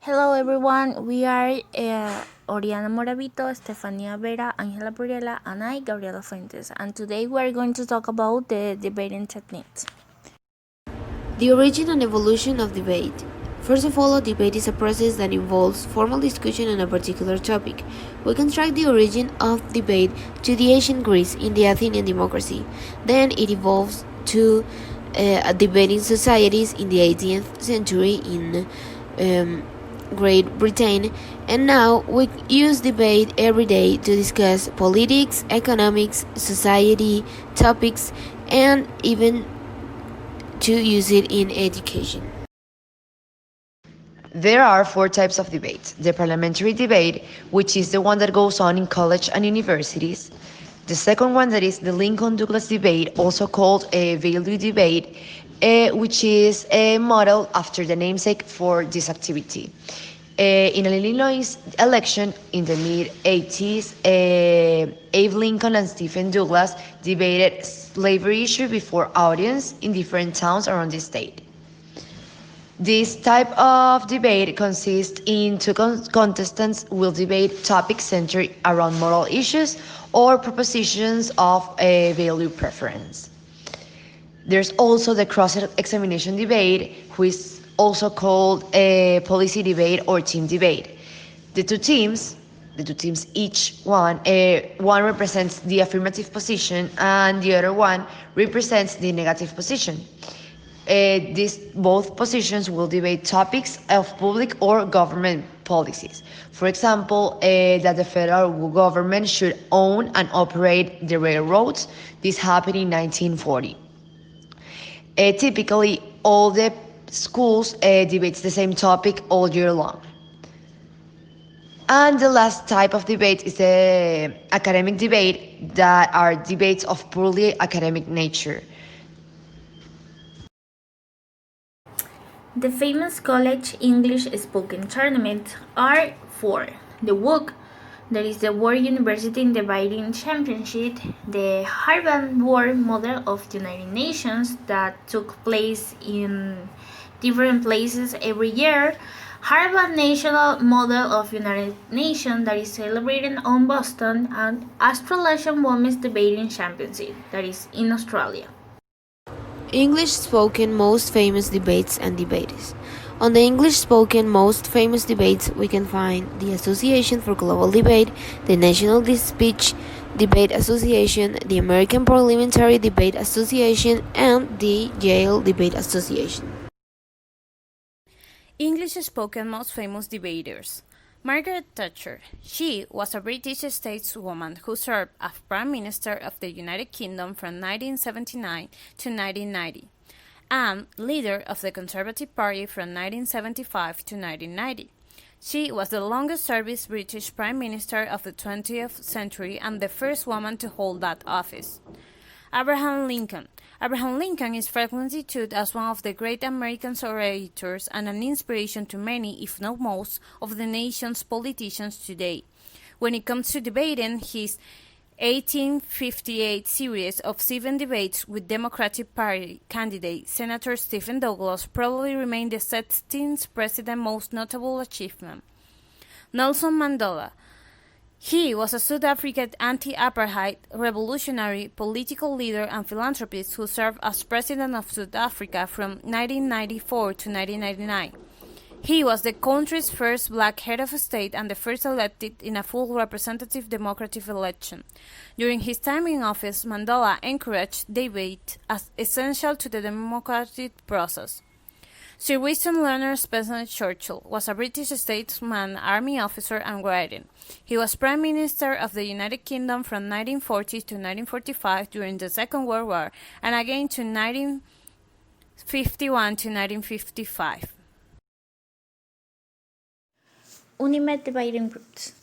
Hello everyone, we are Oriana Morabito, Stefania Vera, Angela Pirela, and I, Gabriela Fuentes, and today we are going to talk about the debating techniques. The origin and evolution of debate. First of all, a debate is a process that involves formal discussion on a particular topic. We can track the origin of debate to the ancient Greece in the Athenian democracy. Then it evolves to debating societies in the 18th century in Great Britain, and now we use debate every day to discuss politics, economics, society, topics, and even to use it in education. There are four types of debate. The parliamentary debate, which is the one that goes on in college and universities. The second one, that is the Lincoln-Douglas debate, also called a value debate, which is a model after the namesake for this activity. In an Illinois election in the mid-80s, Abe Lincoln and Stephen Douglas debated slavery issue before audience in different towns around the state. This type of debate consists in two contestants will debate topics centered around moral issues or propositions of a value preference. There's also the cross-examination debate, which is also called a policy debate or team debate. The two teams each one represents the affirmative position and the other one represents the negative position. These both positions will debate topics of public or government policies. For example, that the federal government should own and operate the railroads. This happened in 1940. Typically, all the schools debates the same topic all year long. And the last type of debate is the academic debate, that are debates of purely academic nature. The famous college English spoken tournaments are four: the WOC, that is the World University Debating Championship, the Harvard World Model of the United Nations that took place in different places every year, Harvard National Model of United Nations that is celebrated on Boston, and Australasian Women's Debating Championship that is in Australia. English spoken most famous debates and debates. On the English spoken most famous debates, we can find the Association for Global Debate, the National Speech Debate Association, the American Parliamentary Debate Association, and the Yale Debate Association. English spoken most famous debaters. Margaret Thatcher. She was a British stateswoman who served as Prime Minister of the United Kingdom from 1979 to 1990 and leader of the Conservative Party from 1975 to 1990. She was the longest-serving British Prime Minister of the 20th century and the first woman to hold that office. Abraham Lincoln. Abraham Lincoln is frequently touted as one of the great American orators and an inspiration to many, if not most, of the nation's politicians today. When it comes to debating, his 1858 series of 7 debates with Democratic Party candidate Senator Stephen Douglas probably remain the 16th president's most notable achievement. Nelson Mandela. He was a South African anti-apartheid revolutionary, political leader and philanthropist who served as president of South Africa from 1994 to 1999. He was the country's first black head of state and the first elected in a full representative democratic election. During his time in office, Mandela encouraged debate as essential to the democratic process. Sir Winston Leonard Spencer Churchill was a British statesman, army officer, and writer. He was Prime Minister of the United Kingdom from 1940 to 1945 during the Second World War, and again to 1951 to 1955. Unimed debating groups.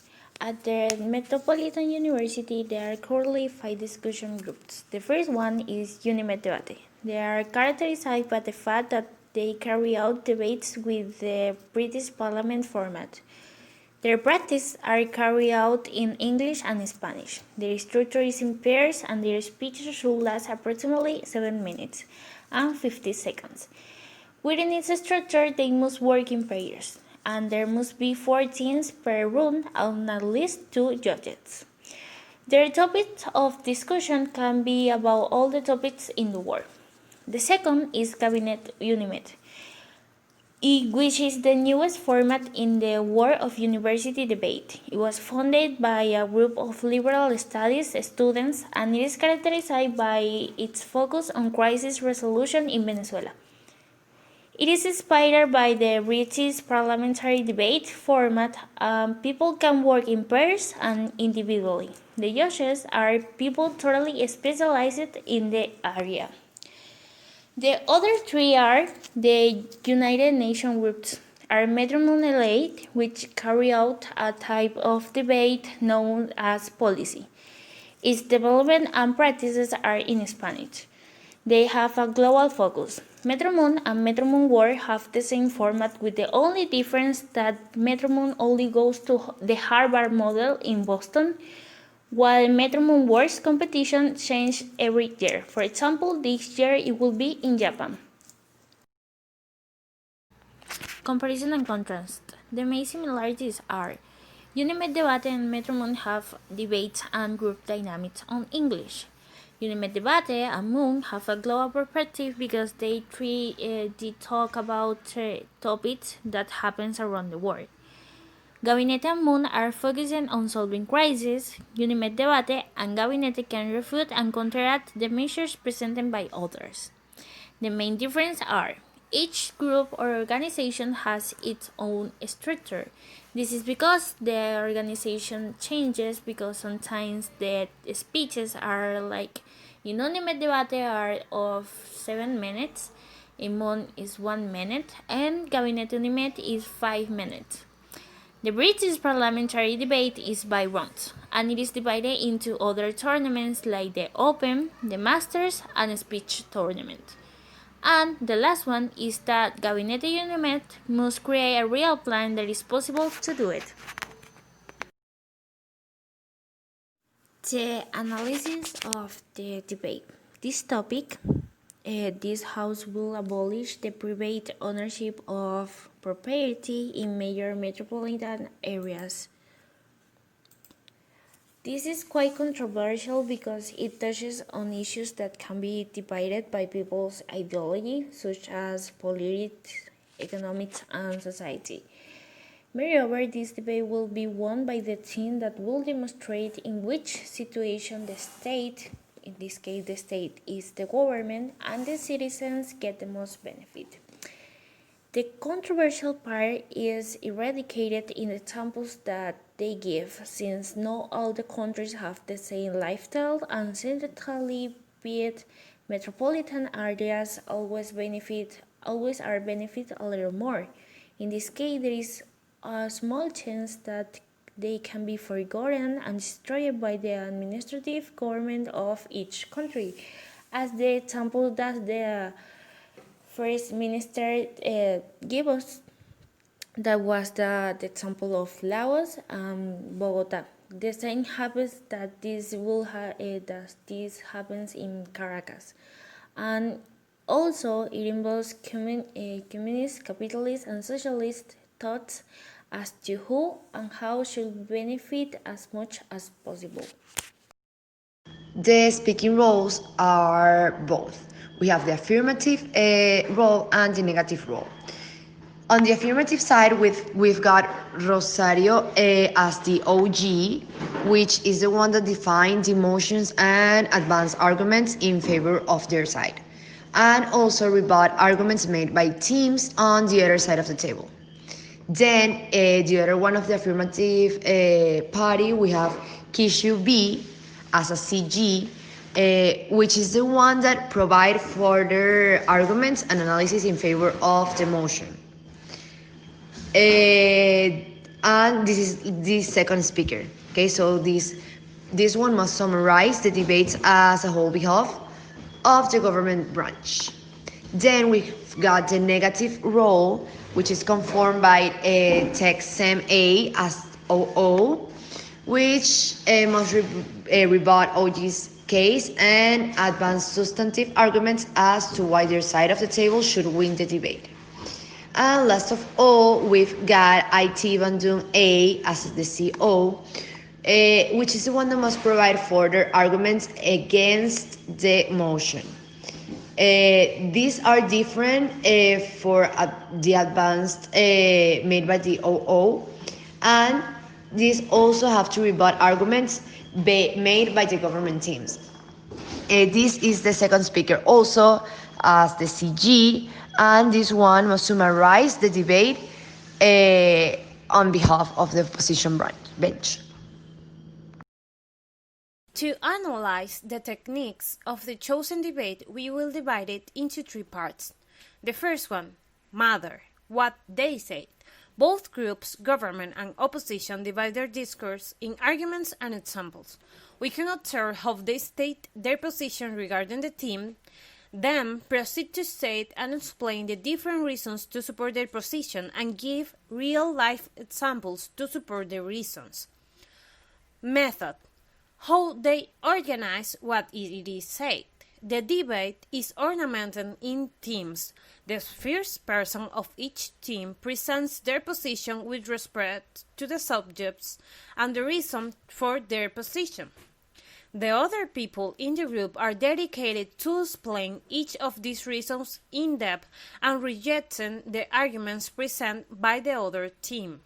At the Metropolitan University, there are currently 5 discussion groups. The first one is Unimed Debate. They are characterized by the fact that they carry out debates with the British Parliament format. Their practice are carried out in English and Spanish. Their structure is in pairs and their speeches should last approximately 7 minutes and 50 seconds. Within its structure, they must work in pairs. and there must be 4 teams per round and at least 2 judges. Their topics of discussion can be about all the topics in the world. The second is Cabinet Unimed, which is the newest format in the world of university debate. It was founded by a group of liberal studies students and it is characterized by its focus on crisis resolution in Venezuela. It is inspired by the British parliamentary debate format. People can work in pairs and individually. The judges are people thoroughly specialized in the area. The other 3 are the United Nations groups, are Metronome Elite, which carry out a type of debate known as policy. Its development and practices are in Spanish. They have a global focus. Metromoon and Metromoon World have the same format with the only difference that Metromoon only goes to the Harvard model in Boston, while Metromoon World's competition changes every year. For example, this year it will be in Japan. Comparison and contrast. The main similarities are Unimed Debate and Metromoon have debates and group dynamics on English. Unimed Debate and Moon have a global perspective because they talk about topics that happens around the world. Gabinete and Moon are focusing on solving crises. Unimed Debate and Gabinete can refute and counteract the measures presented by others. The main differences are each group or organization has its own structure. This is because the organization changes because sometimes the speeches are like in Unimed Debate are of 7 minutes, in Moon is 1 minute, and Gabinete Unimed is 5 minutes. The British parliamentary debate is by rounds, and it is divided into other tournaments like the Open, the Masters, and a speech tournament. And the last one is that Gabinete Unimed must create a real plan that is possible to do it. The analysis of the debate. This topic, this House will abolish the private ownership of property in major metropolitan areas. This is quite controversial because it touches on issues that can be debated by people's ideology, such as politics, economics, and society. Moreover, this debate will be won by the team that will demonstrate in which situation the state, in this case the state is the government, and the citizens get the most benefit. The controversial part is eradicated in the examples that they give, since not all the countries have the same lifestyle and centrally built metropolitan areas always are benefit a little more. In this case, there is a small chance that they can be forgotten and destroyed by the administrative government of each country, as the example that the First Minister gave us. That was the example of Laos and Bogota. The same happens that this happens in Caracas, and also it involves communist, capitalist, and socialist thoughts as to who and how should benefit as much as possible. The speaking roles are both. We have the affirmative role and the negative role. On the affirmative side, we've got Rosario as the OG, which is the one that defines the emotions and advance arguments in favor of their side, and also rebut arguments made by teams on the other side of the table. Then the other one of the affirmative party, we have Kishu B as a CG, which is the one that provide further arguments and analysis in favor of the motion. And this is the second speaker. Okay, so this one must summarize the debates as a whole behalf of the government branch. Then we've got the negative role, which is conformed by TechSem A as OO, which must rebut OG's case and advance substantive arguments as to why their side of the table should win the debate. And last of all, we've got IT Van Doom A as the CO, which is the one that must provide further arguments against the motion. These are different for the advanced made by the OO, and these also have to rebut arguments made by the government teams. This is the second speaker also as the CG, and this one must summarize the debate on behalf of the opposition bench. To analyze the techniques of the chosen debate, we will divide it into three parts. The first one, matter, what they say. Both groups, government and opposition, divide their discourse in arguments and examples. We can observe how they state their position regarding the theme, then proceed to state and explain the different reasons to support their position and give real-life examples to support their reasons. Method, how they organize what it is said. The debate is ornamented in teams. The first person of each team presents their position with respect to the subjects and the reason for their position. The other people in the group are dedicated to explain each of these reasons in depth and rejecting the arguments presented by the other team.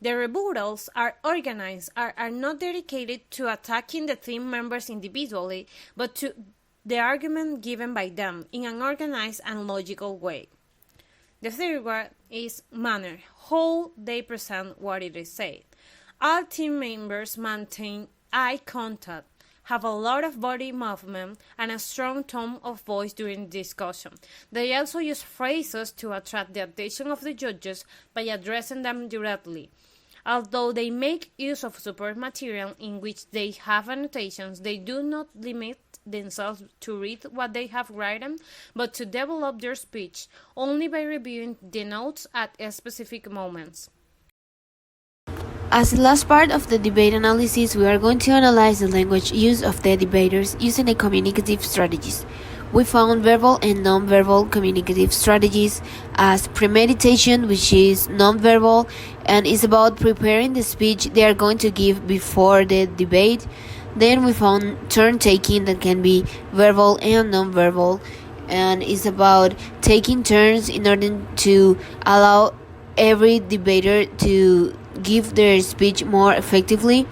The rebuttals are organized are not dedicated to attacking the team members individually, but to the argument given by them in an organized and logical way. The third one is manner, how they present what it is said. All team members maintain eye contact, have a lot of body movement, and a strong tone of voice during discussion. They also use phrases to attract the attention of the judges by addressing them directly. Although they make use of support material in which they have annotations, they do not limit themselves to read what they have written, but to develop their speech only by reviewing the notes at specific moments. As the last part of the debate analysis, we are going to analyze the language use of the debaters using the communicative strategies. We found verbal and non-verbal communicative strategies as premeditation, which is non-verbal and is about preparing the speech they are going to give before the debate. Then we found turn-taking that can be verbal and non-verbal and is about taking turns in order to allow every debater to give their speech more effectively.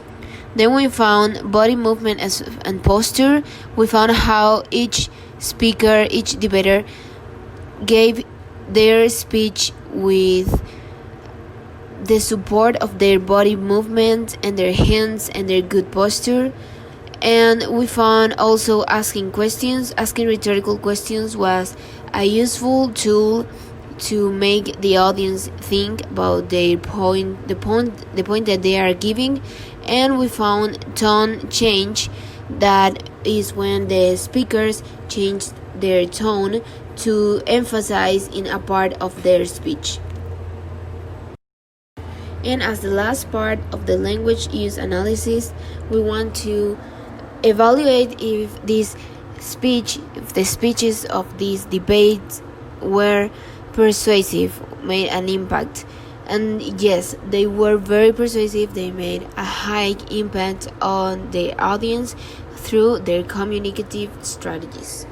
Then we found body movement and posture. We found how each speaker, each debater gave their speech with the support of their body movement and their hands and their good posture. And we found also asking rhetorical questions was a useful tool to make the audience think about the point that they are giving. And we found tone change, that is when the speakers change their tone to emphasize in a part of their speech. And as the last part of the language use analysis, we want to evaluate if the speeches of these debates were persuasive, made an impact. And yes, they were very persuasive. They made a high impact on the audience through their communicative strategies.